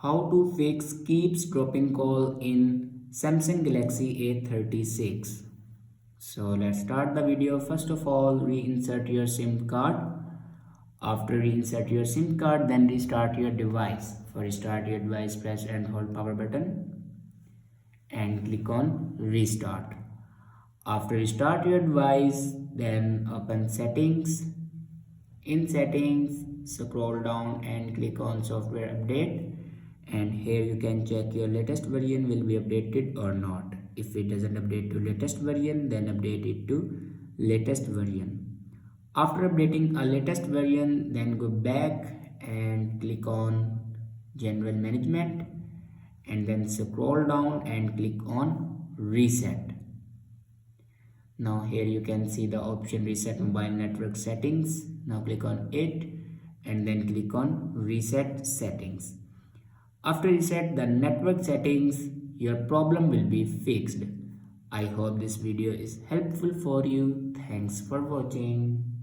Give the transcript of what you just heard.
How to fix keeps dropping call in Samsung Galaxy A36. So let's start the video. First of all, reinsert your SIM card. After reinsert your SIM card, then restart your device. For restart your device, press and hold power button and click on restart. After restart your device, then open settings. In settings, scroll down and click on software update, and here you can check your latest version will be updated or not. If it doesn't update to latest version, then update it to latest version. After updating a latest version, then go back and click on general management, and then scroll down and click on reset. Now here you can see the option reset mobile network settings. Now click on it and then click on reset settings. After reset the network settings, your problem will be fixed. I hope this video is helpful for you. Thanks for watching.